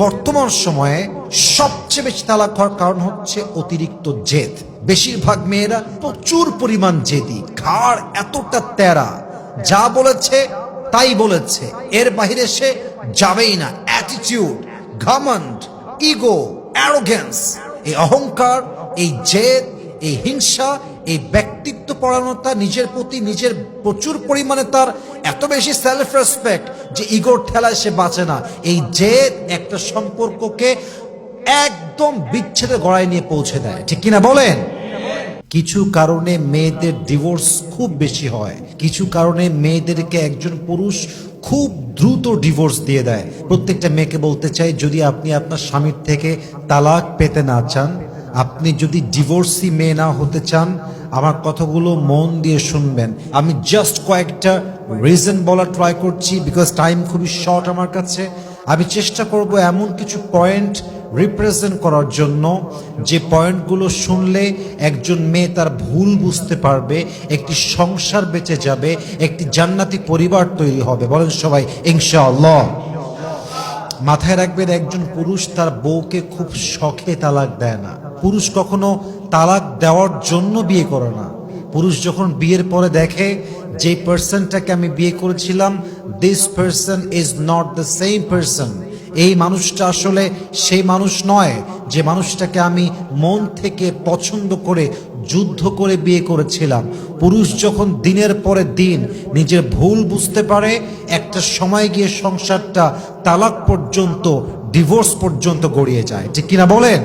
বর্তমান সময়ে সবচেয়ে বেশি তালাক হওয়ার কারণ হচ্ছে অতিরিক্ত জেদ। বেশিরভাগ মেয়েরা প্রচুর পরিমাণ জেদি, ঘাড় এতটা তেরা, যা বলেছে তাই বলেছে, এর বাইরে সে যাবেই না। অ্যাটিটিউড, ঘমন্ড, ইগো, অ্যারোগেন্স, এই অহংকার, এই জেদ, এই হিংসা, এই ব্যক্তিত্ব পরায়ণতা, নিজের প্রতি নিজের প্রচুর পরিমাণে তার এত বেশি সেলফ রেসপেক্ট যে ইগোর ঠেলায় সে বাঁচে না। এই জেদ একটা সম্পর্ককে একদম বিচ্ছেদের গড়ায় নিয়ে পৌঁছে দেয়, ঠিক কিনা বলেন? কিছু কারণে মেয়েদের ডিভোর্স খুব বেশি হয়, কিছু কারণে মেয়েদেরকে একজন পুরুষ খুব দ্রুত ডিভোর্স দিয়ে দেয়। প্রত্যেকটা মেয়েকে বলতে চাই, যদি আপনি আপনার স্বামীর থেকে তালাক পেতে না চান, আপনি যদি ডিভোর্সি মেয়ে না হতে চান, আমার কথাগুলো মন দিয়ে শুনবেন। আমি জাস্ট কয়েকটা রিজন বলা ট্রাই করছি, বিকজ টাইম খুবই শর্ট আমার কাছে। আমি চেষ্টা করব এমন কিছু পয়েন্ট রিপ্রেজেন্ট করার জন্য যে পয়েন্টগুলো শুনলে একজন মেয়ে তার ভুল বুঝতে পারবে, একটি সংসার বেঁচে যাবে, একটি জান্নাতি পরিবার তৈরি হবে। বলেন সবাই ইনশাআল্লাহ। মাথায় রাখবেন, একজন পুরুষ তার বউকে খুব শখে তালাক দেয় না। পুরুষ কখনো তালাক দেওয়ার জন্য বিয়ে করে না। পুরুষ যখন বিয়ের পরে দেখে যে পার্সনটাকে আমি বিয়ে করেছিলাম, this person is not the same person, এই মানুষটা আসলে সেই মানুষ নয় যে মানুষটাকে আমি মন থেকে পছন্দ করে যুদ্ধ করে বিয়ে করেছিলাম। পুরুষ যখন দিনের পরে দিন নিজের ভুল বুঝতে পারে, একটা সময় গিয়ে সংসারটা তালাক পর্যন্ত, ডিভোর্স পর্যন্ত গড়িয়ে যায়, ঠিক কিনা বলেন?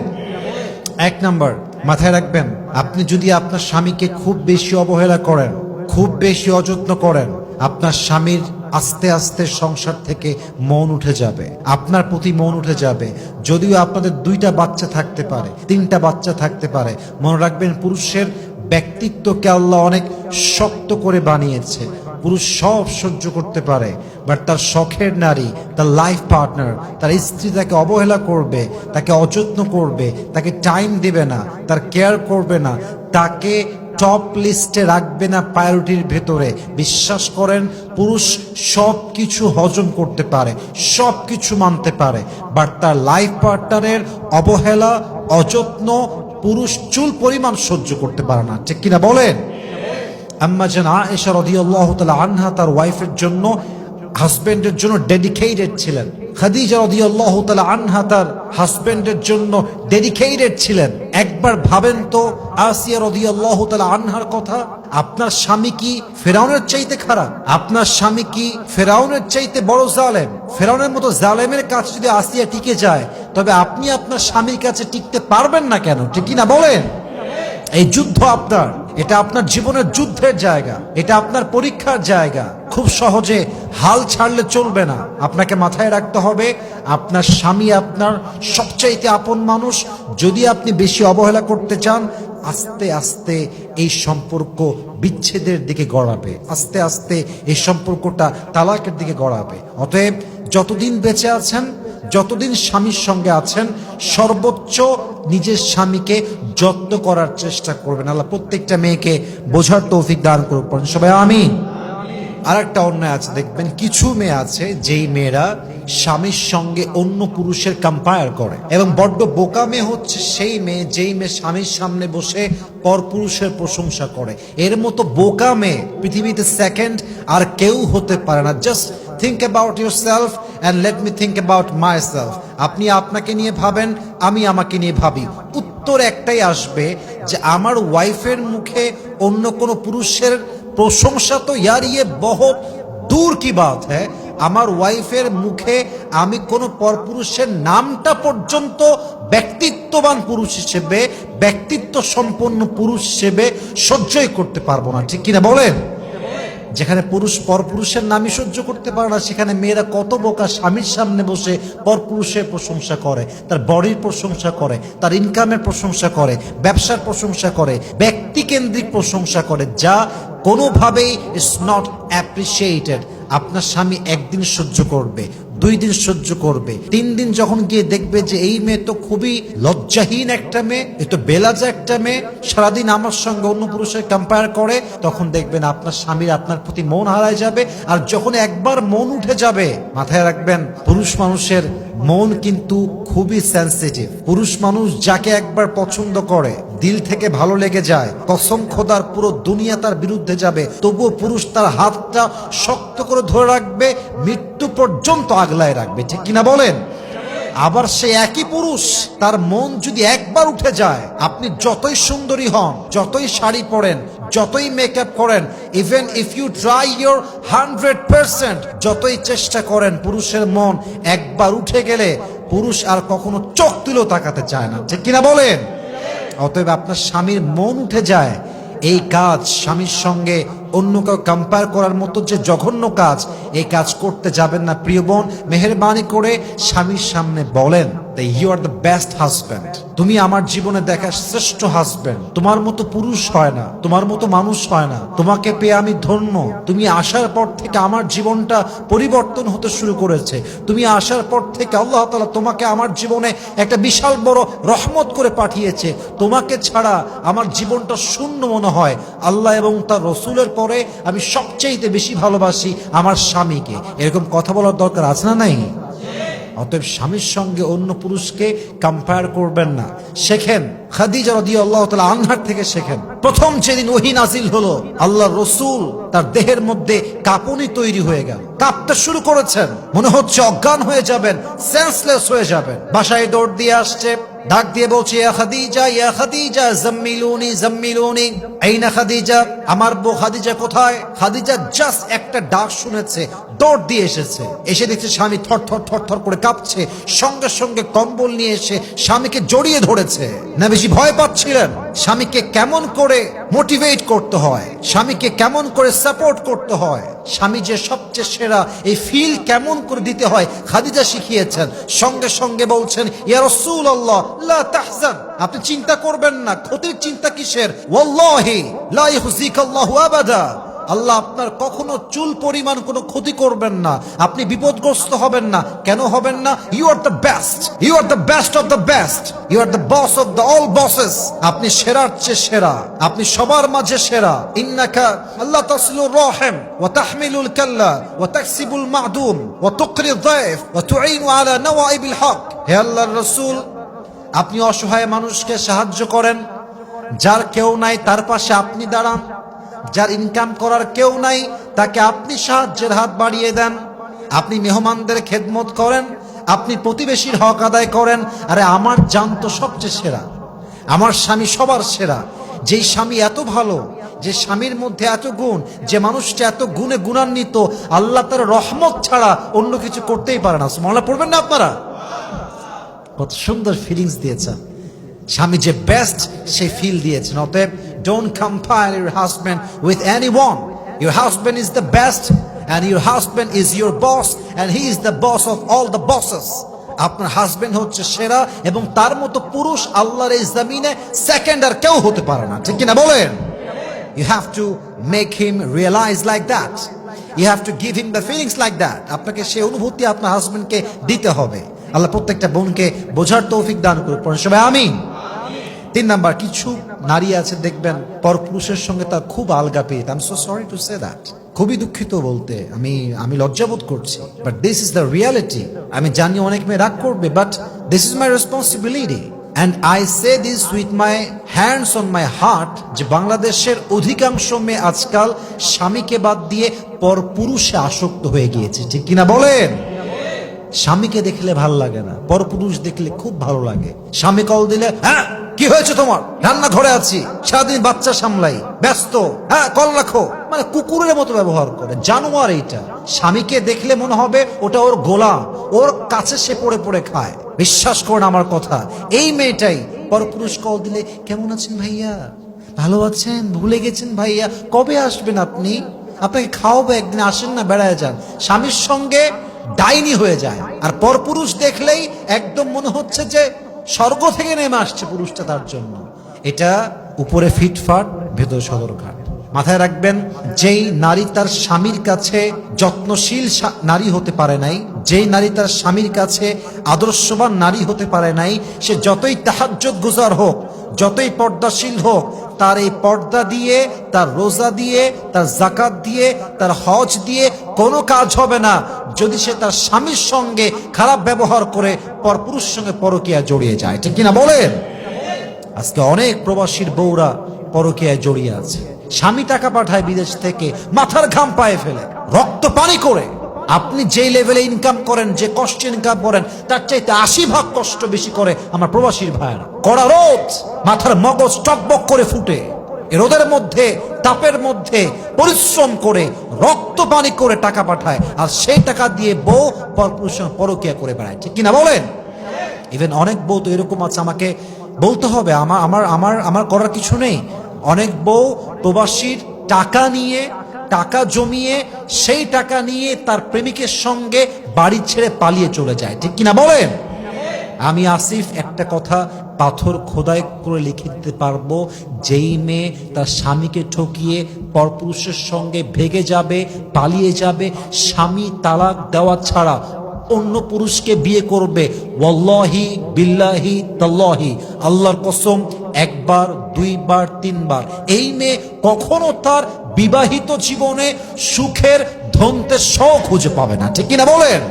এক নাম্বার মাথায় রাখবেন, আপনি যদি আপনার স্বামীকে খুব বেশি অবহেলা করেন, খুব বেশি অযত্ন করেন, আপনার স্বামীর আস্তে আস্তে সংসার থেকে মন উঠে যাবে, আপনার প্রতি মন উঠে যাবে। যদিও আপনাদের 2টা বাচ্চা থাকতে পারে, 3টা বাচ্চা থাকতে পারে, মনে রাখবেন পুরুষের ব্যক্তিত্বকে আল্লাহ অনেক শক্ত করে বানিয়েছে। পুরুষ সব সহ্য করতে পারে, বাট তার শখের নারী, তার লাইফ পার্টনার, তার স্ত্রী তাকে অবহেলা করবে, তাকে অযত্ন করবে, তাকে টাইম দেবে না, তার কেয়ার করবে না, তাকে টপ লিস্টে রাখবে না প্রায়োরিটির ভেতরে। বিশ্বাস করেন, পুরুষ সব কিছু হজম করতে পারে, সব কিছু মানতে পারে, বাট তার লাইফ পার্টনারের অবহেলা, অযত্ন পুরুষ চুল পরিমাণ সহ্য করতে পারে না, ঠিক কিনা বলেন? আম্মা জান আয়েশা রাদিয়াল্লাহু তাআলা আনহা তার ওয়াইফের জন্য, হাজবেন্ডের জন্য ডেডিকেটেড ছিলেন। খাদিজা রাদিয়াল্লাহু তাআলা আনহা তার হাজবেন্ডের জন্য ডেডিকেটেড ছিলেন। একবার ভাবেন তো আসিয়া রাদিয়াল্লাহু তাআলা আনহার কথা। আপনার স্বামী কি ফেরাউনের চাইতে খারাপ? আপনার স্বামী কি ফেরাউনের চাইতে বড় জালেম? ফেরাউনের মতো জালেমের কাছে যদি আসিয়া টিকে যায়, তবে আপনি আপনার স্বামীর কাছে টিকতে পারবেন না কেন, ঠিক কিনা বলেন? এই যুদ্ধ আপনার, এটা আপনার জীবনের যুদ্ধের জায়গা, এটা আপনার পরীক্ষার জায়গা। খুব সহজে হাল ছাড়লে চলবে না। আপনাকে মাথায় রাখতে হবে, আপনার স্বামী আপনার সবচাইতে আপন মানুষ। যদি আপনি বেশি অবহেলা করতে চান, আস্তে আস্তে এই সম্পর্ক বিচ্ছেদের দিকে গড়াবে, আস্তে আস্তে এই সম্পর্কটা তালাকের দিকে গড়াবে। অতএব যতদিন বেঁচে আছেন, যতদিন স্বামীর সঙ্গে আছেন, সর্বোচ্চ নিজের স্বামীকে যত্ন করার চেষ্টা করবেন। আল্লাহ প্রত্যেকটা মেয়েকে বোঝার তৌফিক দান করুক, সবাই আমিন। আর একটা অন্যায় আছে, দেখবেন কিছু মেয়ে আছে যেই মেয়েরা স্বামীর সঙ্গে অন্য পুরুষের কম্পেয়ার করে, এবং বড্ড বোকা মেয়ে হচ্ছে সেই মেয়ে যেই মেয়ে স্বামীর সামনে বসে পরপুরুষের প্রশংসা করে। এর মতো বোকা মেয়ে পৃথিবীতে সেকেন্ড আর কেউ হতে পারে না। Just think about yourself and let me think about myself. আপনি আপনাকে নিয়ে ভাবেন, আমি আমাকে নিয়ে ভাবি। উত্তর একটাই আসবে যে আমার ওয়াইফের মুখে অন্য কোনো পুরুষের প্রশংসা তো ইয়ার ইয়ে বহুত দূর কি বাত হ্যায়। আমার ওয়াইফের মুখে আমি কোনো পরপুরুষের নামটা পর্যন্ত ব্যক্তিত্ববান পুরুষ হিসেবে, ব্যক্তিত্ব সম্পন্ন পুরুষ হিসেবে সহ্যই করতে পারবো না, ঠিক কিনা বলেন? যেখানে পুরুষ পরপুরুষের নামই সহ্য করতে পারে না, সেখানে মেয়েরা কত বোকা স্বামীর সামনে বসে পরপুরুষের প্রশংসা করে, তার বডির প্রশংসা করে, তার ইনকামের প্রশংসা করে, ব্যবসার প্রশংসা করে, ব্যক্তিকেন্দ্রিক প্রশংসা করে, যা কোনোভাবেই ইজ নট অ্যাপ্রিসিয়েটেড। আপনার স্বামী একদিন সহ্য করবে, 2 দিন সহ্য করবে, 3 দিন যখন গিয়ে দেখবে যে এই মেয়ে তো খুবই লজ্জাহীন একটা মেয়ে, এ তো বেলাজা একটা মেয়ে, সারাদিন আমার সঙ্গে অন্য পুরুষের কম্পেয়ার করে, তখন দেখবেন আপনার স্বামীর আপনার প্রতি মন হারায় যাবে। আর যখন একবার মন উঠে যাবে, মাথায় রাখবেন পুরুষ মানুষের মন কিন্তু খুবই সেনসিটিভ। পুরুষ মানুষ যাকে একবার পছন্দ করে, দিল থেকে ভালো লেগে যায়, কসম খোদার পুরো দুনিয়া তার বিরুদ্ধে যাবে, তবুও পুরুষ তার হাতটা শক্ত করে ধরে রাখবে, মৃত্যু পর্যন্ত আগলায় রাখবে, ঠিক কিনা বলেন? আবার সে একই পুরুষ, তার মন যদি একবার উঠে যায়, আপনি যতই সুন্দরী হন, যতই শাড়ি পরেন, যতই মেকআপ করেন, even if you try your 100%, যতই চেষ্টা করেন, পুরুষের মন একবার উঠে গেলে পুরুষ আর কখনো চোখ তুলেও তাকাতে চায় না, ঠিক কিনা বলেন? অতএব আপনার স্বামীর মন উঠে যায়, এই কাজ স্বামীর সঙ্গে অন্য কেউ কম্পেয়ার করার মতো যে জঘন্য কাজ, এই কাজ করতে যাবেন না প্রিয় বোন। মেহেরবানি করে স্বামীর সামনে বলেন, you are the best husband, তুমি আমার জীবনে দেখা শ্রেষ্ঠ হাজব্যান্ড, তোমার মতো পুরুষ হয় না, তোমার মতো মানুষ হয় না, তোমাকে পেয়ে আমি ধন্য, তুমি আসার পর থেকে আমার জীবনটা পরিবর্তন হতে শুরু করেছে, তুমি আসার পর থেকে আল্লাহ তাআলা তোমাকে আমার জীবনে একটা বিশাল বড় রহমত করে পাঠিয়েছে, তোমাকে ছাড়া আমার জীবনটা শূন্য মনে হয়, আল্লাহ এবং তার রসুলের পরে আমি সবচেয়ে বেশি ভালোবাসি আমার স্বামীকে। এরকম কথা বলার দরকার আছে না নাই? অতএব স্বামীর সঙ্গে অন্য পুরুষকে কম্পেয়ার করবেন না। শেখেন, খাদিজা রাদিয়াল্লাহু তাআলা আনহার থেকে শেখেন। প্রথম যেদিন ওহী নাজিল হলো, আল্লাহর রাসূল তার দেহের মধ্যে কাঁপুনি তৈরি হয়ে গেল, কাঁপতে শুরু করেছেন, মনে হচ্ছে অজ্ঞান হয়ে যাবেন, সেন্সলেস হয়ে যাবেন। বাসায় দৌড় দিয়ে আসছে, ডাক দিয়ে বলছে, ইয়া খাদিজা জাম্মিলুনি জাম্মিলুনি, আইনা খাদিজা, আমার বউ খাদিজা কোথায়? খাদিজা জাস্ট একটা ডাক শুনেছে, দৌড় দিয়ে এসেছে, এসে দেখছে স্বামী থর থর থর থর করে কাঁপছে, সঙ্গে সঙ্গে কম্বল নিয়ে এসে স্বামীকে জড়িয়ে ধরেছে। না বেশি ভয় পাচ্ছিলেন স্বামীকে কেমন করে মোটিভেট করতে হয়, স্বামীকে কেমন করে সাপোর্ট করতে হয়, স্বামী যে সবচেয়ে সেরা, এই ফিল কেমন করে দিতে হয় খাদিজা শিখিয়েছেন। সঙ্গে সঙ্গে বলছেন, ইয়া রাসূলুল্লাহ লা তাহজান, আপনি চিন্তা করবেন না, ক্ষতির চিন্তা কিসের? ওয়াল্লাহি লা ইউযিকাল্লাহু আবাদা, আল্লাহ আপনার কখনো চুল পরিমাণ কোনো ক্ষতি করবেন না, আপনি বিপদগ্রস্ত হবেন না। কেন হবেন না? You are the best, you are the best of the best, you are the boss of the all bosses, আপনি সেরার চেয়ে সেরা, আপনি সবার মাঝে সেরা। ইন্নাকা আল্লাহ তাসিলুর রহিম ওয়া তাহমিলুল কাল্লা ওয়া তাকসিবুল মাদুম ওয়া তুকরি যায়ফ ওয়া তুঈনু আলা নওয়াইবিল হক। হে আল্লাহর রাসূল, আপনি অসহায় মানুষকে সাহায্য করেন, যার কেউ নাই তার পাশে আপনি দাঁড়ান, যার ইনকাম করার কেউ নাই তাকে আপনি সাহায্যের হাত বাড়িয়ে দেন, আপনি মেহমানদের খেদমত করেন, আপনি প্রতিবেশীর হক আদায় করেন। আরে আমার জান তো সবচেয়ে সেরা, আমার স্বামী সবার সেরা। যেই স্বামী এত ভালো, যে স্বামীর মধ্যে এত গুণ, যে মানুষটা এত গুণে গুণান্বিত, আল্লাহ তার রহমত ছাড়া অন্য কিছু করতেই পারে না। সুবহানাল্লাহ পড়বেন না আপনারা? কত সুন্দর ফিলিংস দিয়েছেন, স্বামী যে বেস্ট সেই ফিল দিয়েছেন। অতএব don't compare your husband with anyone. Your husband is the best and your husband is your boss and he is the boss of all the bosses. আপনার হাজবেন্ড হচ্ছে সেরা এবং তার মতো পুরুষ আল্লাহর এই জমিনে সেকেন্ড আর কেউ হতে পারে না, ঠিক কিনা বলেন? You have to make him realize like that. You have to give him the feelings like that. আপনাকে সেই অনুভূতি আপনার হাজবেন্ডকে দিতে হবে। আল্লাহ প্রত্যেকটা বোনকে বোঝার তৌফিক দান করুন, পড়েন সবাই আমিন। 3 নাম্বার, কিছু নারী আছে দেখবেন পরপুরুষের সঙ্গে তার খুব আলগা পেয়ে, I am so sorry to say that, খুবই দুঃখিত বলতে, আমি লজ্জাবোধ করছি, but this is the reality. আমি জানি অনেক মেয়ে রাগ করবে, but this is my responsibility and I say this with my hands on my heart, যে বাংলাদেশের অধিকাংশ মেয়ে আজকাল স্বামীকে বাদ দিয়ে পরপুরুষে আসক্ত হয়ে গিয়েছে, ঠিক কিনা বলেন? স্বামীকে দেখলে ভালো লাগে না, পরপুরুষ দেখলে খুব ভালো লাগে। স্বামী কল দিলে, হ্যাঁ কি হয়েছে তোমার? রান্নাঘরে আছি, সারাদিন বাচ্চা সামলাই, ব্যস্ত, হ্যাঁ কল রাখো, মানে কুকুরের মতো ব্যবহার করে, জানোয়ার এইটা। স্বামীকে দেখলে মনে হবে ওটা ওর গোলাম, ওর কাছে সে পড়ে পড়ে খায়। বিশ্বাস করেন আমার কথা, এই মেয়েটাই পরপুরুষ কল দিলে, কেমন আছেন ভাইয়া, ভালো আছেন, ভুলে গেছেন ভাইয়া, কবে আসবেন আপনি, আপনাকে খাওয়াবো একদিন, আসেন না, বেড়ায় যান। স্বামীর সঙ্গে ডাইনি হয়ে যায়। আর পরপুরুষ দেখলেই একদম মনে হচ্ছে যে স্বর্গ থেকে নেমে আসছে পুরুষটা তার জন্য। এটা উপরে ফিটফাট, ভেতরে সদরঘাট। মাথায় রাখবেন, যেই নারী তার স্বামীর কাছে যত্নশীল নারী হতে পারে নাই, যেই নারী তার স্বামীর কাছে আদর্শবান নারী হতে পারে নাই, সে যতই তাহাজ্জুদ গুজার হোক, যতই পর্দাশীল হোক, তার এই পর্দা দিয়ে, তার রোজা দিয়ে, তার জাকাত দিয়ে, তার হজ দিয়ে কোনো কাজ হবে না যদি সে তার স্বামীর সঙ্গে খারাপ ব্যবহার করে পরপুরুষের সঙ্গে পরকীয়া জড়িয়ে যায়। ঠিক কিনা বলেন? আজকে অনেক প্রবাসীর বউরা পরকীয়ায় জড়িয়ে আছে। স্বামী টাকা পাঠায় বিদেশ থেকে, মাথার ঘাম পায়ে ফেলে, রক্ত পানি করে। আপনি যে লেভেলে ইনকাম করেন, যে কষ্টে ইনকাম করেন, তার চাইতে 80 ভাগ কষ্ট বেশি করে আমার প্রবাসীর ভাইয়েরা। কড়া রোদ, মাথার মগজ টকবক করে ফুটে, এ রোদের মধ্যে, তাপের মধ্যে পরিশ্রম করে, রক্ত পানি করে টাকা পাঠায়, আর সেই টাকা দিয়ে বউ পরপুরুষের পরকীয়া করে বেড়ায়। ঠিক কিনা বলেন? ইভেন অনেক বউ তো এরকম আছে, আমাকে বলতে হবে, আমার করার কিছু নেই। অনেক বউ প্রবাসীর টাকা নিয়ে, টাকা জমিয়ে, সেই টাকা নিয়ে তার প্রেমিকের সঙ্গে বাড়ি ছেড়ে পালিয়ে চলে যায়। ঠিক কিনা বলেন? আমি আসিফ একটা কথা পাথর খোদাই করে লিখে দিতে পারবো, যেই মেয়ে তার স্বামীকে ঠকিয়ে পরপুরুষের সঙ্গে ভেগে যাবে, পালিয়ে যাবে, স্বামী তালাক দেওয়া ছাড়া অন্য পুরুষকে বিয়ে করবে, ওয়াল্লাহি বিল্লাহি তাল্লাহি, আল্লাহর কসম, একবার, দুইবার, তিনবার, এই মেয়ে কখনো তার বিবাহিত জীবনে সুখের ধন্তের শখ খুঁজে পাবে না। ঠিক কিনা বলেন?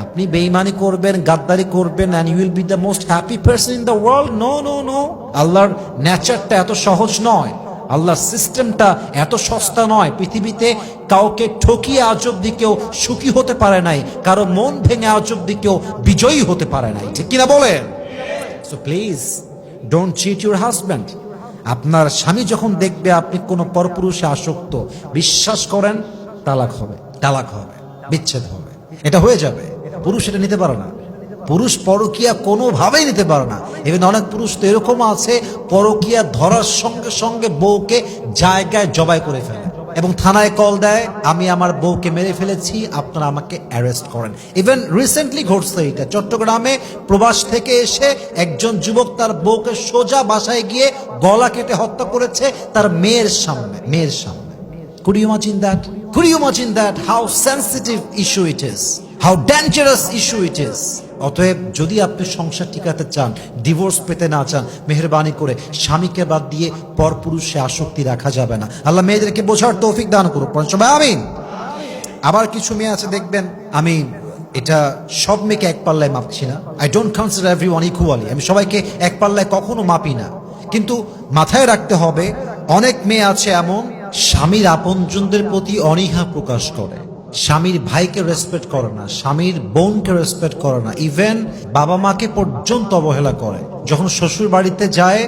আপনি বেঈমানি করবেন, গাদ্দারি করবেন, and you will be the most happy person in the world? No, no, no. আল্লাহর নেচারটা এত সহজ নয়, আল্লাহর সিস্টেমটা এত সস্তা নয়। পৃথিবীতে কাউকে ঠকিয়ে আজ অব্দি কেউ সুখী হতে পারে নাই, কারো মন ভেঙে আজ অব্দি কেউ বিজয়ী হতে পারে নাই। ঠিক কিনা বলেন? So please don't cheat your husband. আপনার স্বামী যখন দেখবে আপনি কোনো পরপুরুষে আসক্ত, বিশ্বাস করেন তালাক হবে, তালাক হবে, বিচ্ছেদ হবে, এটা হয়ে যাবে। পুরুষ এটা নিতে পারে না, পুরুষ পরকীয়া কোনোভাবেই নিতে পারে না। এবার অনেক পুরুষ তো এরকম আছে, পরকীয়া ধরার সঙ্গে সঙ্গে বউকে জায়গায় জবাই করে ফেলে এবং থানায় কল দেয়, আমি আমার বউকে মেরে ফেলেছি, আপনারা আমাকে অ্যারেস্ট করেন। ইভেন রিসেন্টলি ঘটছে এটা, চট্টগ্রামে প্রবাস থেকে এসে একজন যুবক তার বউকে সোজা বাসায় গিয়ে গলা কেটে হত্যা করেছে তার মেয়ের সামনে, মেয়ের সামনে। Could you imagine that? Could you imagine that? How sensitive issue it is, how dangerous issue it is. অতএব যদি আপনি সংসার টিকাতে চান, ডিভোর্স পেতে না চান, মেহেরবানি করে স্বামীকে বাদ দিয়ে পরপুরুষে আসক্তি রাখা যাবে না। আল্লাহ মেয়েদেরকে বোঝার তৌফিক দান করুক, সবাই আমিন। আবার কিছু মেয়ে আছে দেখবেন, আমি এটা সব মেয়েকে এক পাল্লায় মাপছি না, I don't consider everyone equally, আমি সবাইকে এক পাল্লায় কখনো মাপি না, কিন্তু মাথায় রাখতে হবে অনেক মেয়ে আছে এমন, স্বামীর আপনজনদের প্রতি অনীহা প্রকাশ করে, স্বামীর ভাইকে রেসপেক্ট করে না, স্বামীর বোনকে রেসপেক্ট করে না, ইভেন বাবা মাকে পর্যন্ত অবহেলা করে। যখন শ্বশুর বাড়িতে যায়,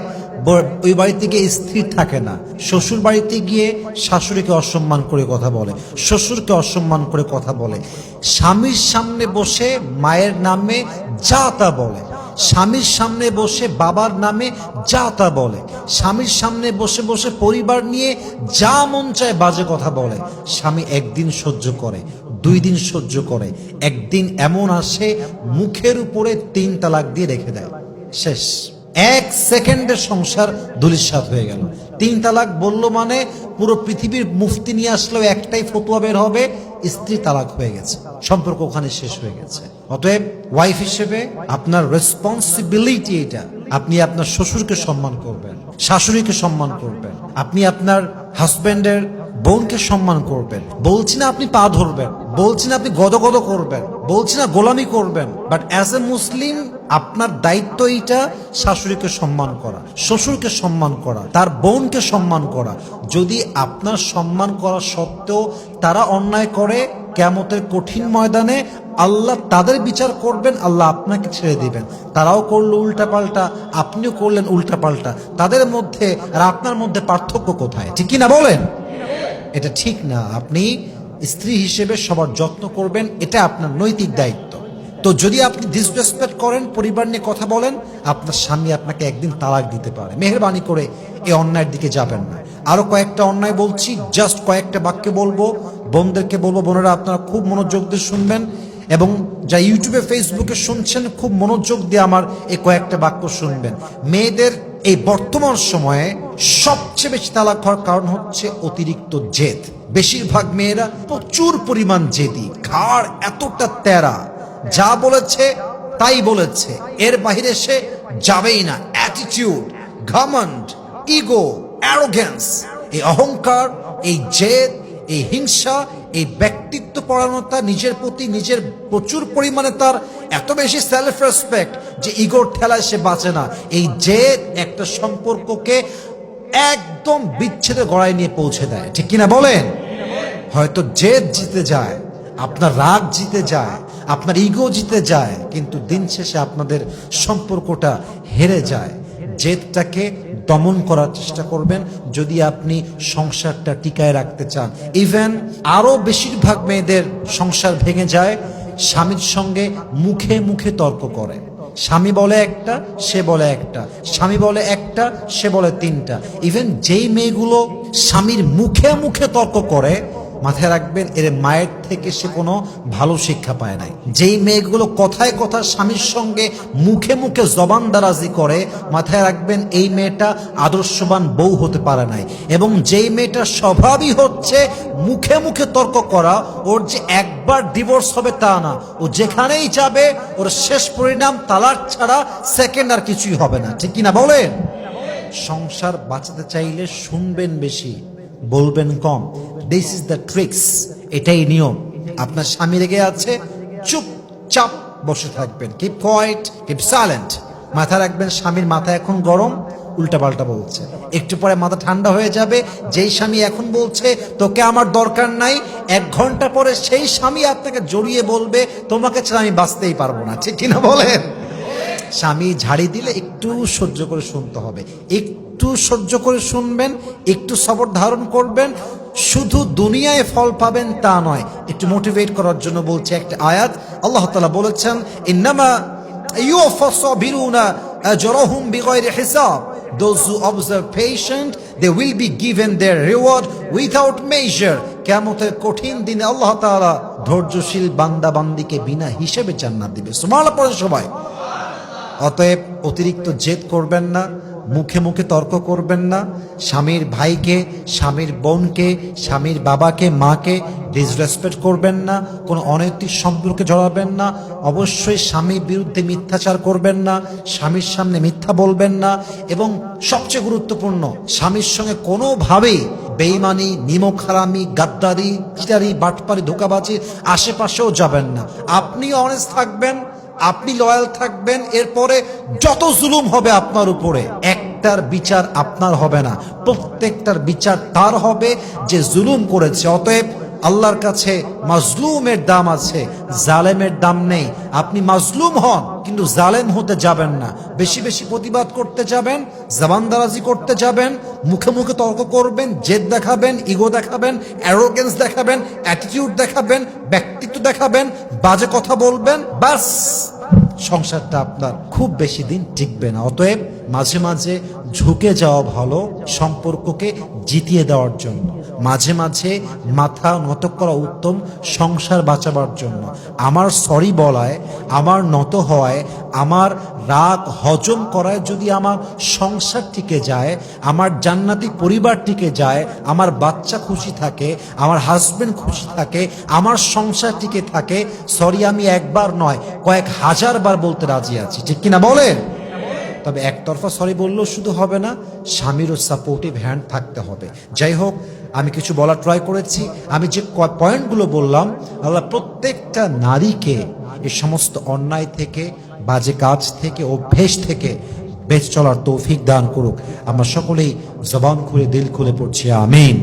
ওই বাড়িতে গিয়ে স্থির থাকে না, শ্বশুর বাড়িতে গিয়ে শাশুড়িকে অসম্মান করে কথা বলে, শ্বশুরকে অসম্মান করে কথা বলে, স্বামীর সামনে বসে মায়ের নামে যা তা বলে, স্বামীর সামনে বসে বাবার নামে যা তা বলে, স্বামীর সামনে বসে বসে পরিবার নিয়ে যা মন চায় বাজে কথা বলে। স্বামী একদিন সহ্য করে, 2 দিন সহ্য করে, একদিন এমন আসে মুখের উপরে 3 তালাক দিয়ে রেখে দেয়, শেষ। 1 সেকেন্ডের সংসার ধূলিসাৎ হয়ে গেল। 3 তালাক বললো মানে পুরো পৃথিবীর মুফতি নিয়ে আসলেও একটাই ফতোয়া বের হবে, স্ত্রী তালাক হয়ে গেছে, সম্পর্ক ওখানে শেষ হয়ে গেছে। অতএব ওয়াইফ হিসেবে আপনার রেসপন্সিবিলিটি এটা, আপনি আপনার শ্বশুরকে সম্মান করবেন, শাশুড়িকে সম্মান করবেন, আপনি আপনার হাজবেন্ডের বোনকে সম্মান করবেন। বলছি না আপনি পা ধরবেন, বলছি না আপনি গদগদ করবেন, বলছি না গোলামি করবেন, বাট অ্যাজ এ মুসলিম আপনার দায়িত্ব এইটা, শাশুড়িকে সম্মান করা, শ্বশুরকে সম্মান করা, তার বোনকে সম্মান করা। যদি আপনার সম্মান করা সত্ত্বেও তারা অন্যায় করে, কিয়ামতের কঠিন ময়দানে আল্লাহ তাদের বিচার করবেন, আল্লাহ আপনাকে ছেড়ে দিবেন। তারাও করলো উল্টাপাল্টা, আপনিও করলেন উল্টাপাল্টা, তাদের মধ্যে আর আপনার মধ্যে পার্থক্য কোথায়? ঠিক কি না বলেন? এটা ঠিক না। আপনি স্ত্রী হিসেবে সবার যত্ন করবেন, এটা আপনার নৈতিক দায়িত্ব। তো যদি আপনি ডিসরেসপেক্ট করেন, পরিবার নিয়ে কথা বলেন, আপনার স্বামী আপনাকে একদিন তালাক দিতে পারে। মেহেরবানি করে এই অন্যায়ের দিকে যাবেন না। আরো কয়েকটা অন্যায় বলছি, জাস্ট কয়েকটা বাক্যে বলবো, বোনদেরকে বলবো, বোনেরা আপনারা খুব মনোযোগ দিয়ে শুনবেন, এবং যা ইউটিউবে ফেসবুকে শুনছেন খুব মনোযোগ দিয়ে আমার এই কয়েকটা বাক্য শুনবেন। মেয়েদের এই বর্তমান সময়ে সবচেয়ে বেশি তালাক হওয়ার কারণ হচ্ছে অতিরিক্ত জেদ। বেশিরভাগ মেয়েরা প্রচুর পরিমাণ জেদি, ঘাড় এতটা তেরা, যা বলেছে তাই বলেছে, এর বাহিরে সে যাবেই না। অ্যাটিটিউড, ঘমন্ড, ইগো, অ্যারোগেন্স, এই অহংকার, এই জেদ, এই হিংসা, এই ব্যক্তিত্ব পরায়ণতা, নিজের প্রতি নিজের প্রচুর পরিমাণে তার এত বেশি সেলফ রেসপেক্ট যে ইগোর ঠেলায় সে বাঁচে না। এই জেদ একটা সম্পর্ককে একদম বিচ্ছেদের গড়ায় নিয়ে পৌঁছে দেয়, ঠিক কিনা বলেন? হয়তো জেদ জিতে যায়, আপনার রাগ জিতে যায়, আপনার ইগো জিতে যায়, কিন্তু দিন শেষে আপনাদের সম্পর্কটা হেরে যায়। জেদটাকে দমন করার চেষ্টা করবেন যদি আপনি সংসারটা টিকায় রাখতে চান। ইভেন আরো বেশিরভাগ মেয়েদের সংসার ভেঙে যায় স্বামীর সঙ্গে মুখে মুখে তর্ক করে। স্বামী বলে একটা, সে বলে একটা, স্বামী বলে একটা, সে বলে তিনটা। ইভেন যেই মেয়েগুলো স্বামীর মুখে মুখে তর্ক করে, মাথায় রাখবেন এর মায়ের থেকে সে কোনো ভালো শিক্ষা পায় নাই। যেই মেয়েগুলো কথায় কথা স্বামীর সঙ্গে মুখে মুখে জবান দারাজি করে, মাথায় রাখবেন এই মেয়েটা আদর্শবান বউ হতে পারে নাই। এবং যেই মেয়েটার স্বভাবই হচ্ছে মুখে মুখে তর্ক করা, ওর যে একবার ডিভোর্স হবে তা না, ও যেখানেই যাবে ওর শেষ পরিণাম তালাক ছাড়া সেকেন্ড আর কিছুই হবে না, ঠিক কিনা বলেন? সংসার বাঁচাতে চাইলে শুনবেন বেশি, বলবেন কম। দিস ইজ দ্য ট্রিক্স, এটাই নিয়ম। আপনার স্বামী রেগে আছে, চুপচাপ বসে থাকবেন, কিপ কোয়াইট, কিপ সাইলেন্ট। মাথা রাখবেন স্বামীর মাথা এখন গরম, উল্টাপাল্টা বলছে। একটু পরে মাথা ঠান্ডা হয়ে যাবে। যেই স্বামী এখন বলছে তোকে আমার দরকার নাই, 1 ঘন্টা পরে সেই স্বামী আপনাকে জড়িয়ে বলবে তোমাকে ছাড়া আমি বাঁচতেই পারবো না, ঠিক কিনা বলেন? স্বামী ঝাড়ি দিলে একটু সহ্য করে শুনতে হবে, একটু সহ্য করে শুনবেন, একটু সবর ধারণ করবেন। শুধু দুনিয়ায় ফল পাবেন তা নয়, একটু মোটিভেট করার জন্য বলছে একটা আয়াত। আল্লাহ তাআলা বলেছেন, ইন্নামা ইউওয়াফাস সাবিরুনা আজরাহুম বিগাইরি হিসাব, those who observe patient they will be given their reward without measure। কিয়ামতের কঠিন দিনে আল্লাহ তাআলা ধৈর্যশীল বান্দা বান্দিকে বিনা হিসেবে জান্নাত দিবে। সুবহানাল্লাহ পড়েন সবাই। অতএব অতিরিক্ত জেদ করবেন না, মুখে মুখে তর্ক করবেন না, স্বামীর ভাইকে, স্বামীর বোনকে, স্বামীর বাবাকে, মাকে ডিসরেসপেক্ট করবেন না, কোনো অনৈতিক সম্পর্কে জড়াবেন না, অবশ্যই স্বামীর বিরুদ্ধে মিথ্যাচার করবেন না, স্বামীর সামনে মিথ্যা বলবেন না, এবং সবচেয়ে গুরুত্বপূর্ণ স্বামীর সঙ্গে কোনোভাবেই বেঈমানি, নিমক হারামি, গাদ্দারি, চিটারি, বাটপারি, ধোঁকাবাজি আশেপাশেও যাবেন না। আপনি অনেস্ট থাকবেন, আপনি লয়াল থাকবেন। এরপরে যত জুলুম হবে আপনার উপরে, একটার বিচার আপনার হবে না, প্রত্যেকটার বিচার তার হবে যে জুলুম করেছে। অতএব আল্লাহর কাছে মাজলুমের দাম আছে, জালেমের দাম নেই। আপনি মাজলুম হন কিন্তু জালেম হতে যাবেন না। বেশি বেশি প্রতিবাদ করতে যাবেন, জবানদারাজি করতে যাবেন, মুখে মুখে তর্ক করবেন, জেদ দেখাবেন, ইগো দেখাবেন, অ্যারোগেন্স দেখাবেন, অ্যাটিটিউড দেখাবেন, ব্যক্তিত্ব দেখাবেন, বাজে কথা বলবেন, বাস সংসারটা আপনার খুব বেশি দিন টিকবে না। অতএব মাঝে মাঝে ঝুঁকে যাওয়া ভালো সম্পর্ককে জিতিয়ে দেওয়ার জন্য, মাঝে মাঝে মাথা নত করা উত্তম সংসার বাঁচাবার জন্য। আমার সরি বলায়, আমার নত হওয়ায়, আমার রাগ হজম করায় যদি আমার সংসার টিকে যায়, আমার জান্নাতি পরিবার টিকে যায়, আমার বাচ্চা খুশি থাকে, আমার হাজবেন্ড খুশি থাকে, আমার সংসার টিকে থাকে, সরি আমি একবার নয় কয়েক হাজার বার বলতে রাজি আছি, ঠিক কিনা বলেন? তবে একতরফা সরি বললেও শুধু হবে না, স্বামীরও সাপোর্টিভ হ্যান্ড থাকতে হবে। যাই হোক, আমি কিছু বলার ট্রাই করেছি। আমি যে পয়েন্টগুলো বললাম, আল্লাহ প্রত্যেকটা নারীকে এই সমস্ত অন্যায় থেকে, বাজে কাজ থেকে, অভ্যেস থেকে বেঁচে চলার তৌফিক দান করুক। আমরা সকলেই জবান খুলে দিল খুলে পড়ছি আমিন।